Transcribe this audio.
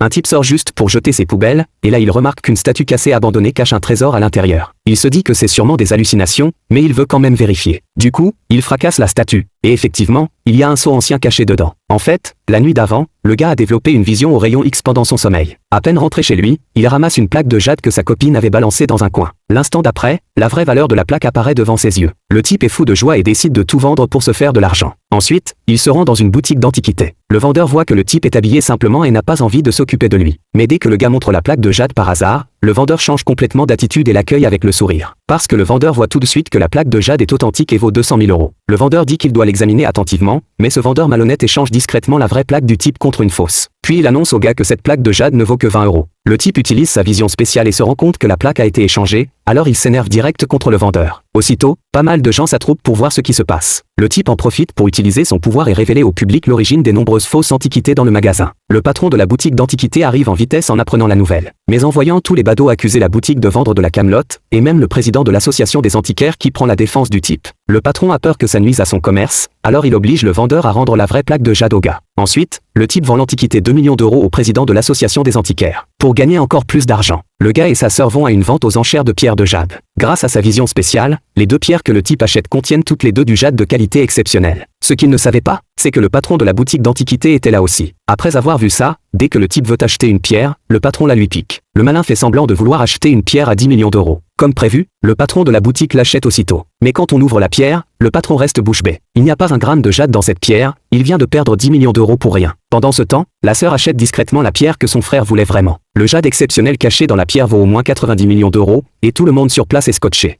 Un type sort juste pour jeter ses poubelles, et là il remarque qu'une statue cassée abandonnée cache un trésor à l'intérieur. Il se dit que c'est sûrement des hallucinations, mais il veut quand même vérifier. Du coup, il fracasse la statue. Et effectivement, il y a un seau ancien caché dedans. En fait, la nuit d'avant, le gars a développé une vision au rayon X pendant son sommeil. À peine rentré chez lui, il ramasse une plaque de jade que sa copine avait balancée dans un coin. L'instant d'après, la vraie valeur de la plaque apparaît devant ses yeux. Le type est fou de joie et décide de tout vendre pour se faire de l'argent. Ensuite, il se rend dans une boutique d'antiquités. Le vendeur voit que le type est habillé simplement et n'a pas envie de s'occuper de lui. Mais dès que le gars montre la plaque de jade par hasard, le vendeur change complètement d'attitude et l'accueille avec le sourire. Parce que le vendeur voit tout de suite que la plaque de jade est authentique et vaut 200 000 €. Le vendeur dit qu'il doit l'examiner attentivement, mais ce vendeur malhonnête échange discrètement la vraie plaque du type contre une fausse. Puis il annonce au gars que cette plaque de jade ne vaut que 20 €. Le type utilise sa vision spéciale et se rend compte que la plaque a été échangée, alors il s'énerve direct contre le vendeur. Aussitôt, pas mal de gens s'attroupent pour voir ce qui se passe. Le type en profite pour utiliser son pouvoir et révéler au public l'origine des nombreuses fausses antiquités dans le magasin. Le patron de la boutique d'antiquités arrive en vitesse en apprenant la nouvelle. Mais en voyant tous les badauds accuser la boutique de vendre de la camelote, et même le président de l'association des antiquaires qui prend la défense du type, le patron a peur que ça nuise à son commerce, alors il oblige le vendeur à rendre la vraie plaque de jade au gars. Ensuite, le type vend l'antiquité 2 millions € au président de l'association des antiquaires. Pour gagner encore plus d'argent, le gars et sa sœur vont à une vente aux enchères de pierres de jade. Grâce à sa vision spéciale, les deux pierres que le type achète contiennent toutes les deux du jade de qualité exceptionnelle. Ce qu'il ne savait pas, c'est que le patron de la boutique d'antiquité était là aussi. Après avoir vu ça, dès que le type veut acheter une pierre, le patron la lui pique. Le malin fait semblant de vouloir acheter une pierre à 10 millions €. Comme prévu, le patron de la boutique l'achète aussitôt. Mais quand on ouvre la pierre, le patron reste bouche bée. Il n'y a pas un gramme de jade dans cette pierre, il vient de perdre 10 millions € pour rien. Pendant ce temps, la sœur achète discrètement la pierre que son frère voulait vraiment. Le jade exceptionnel caché dans la pierre vaut au moins 90 millions €, et tout le monde sur place est scotché.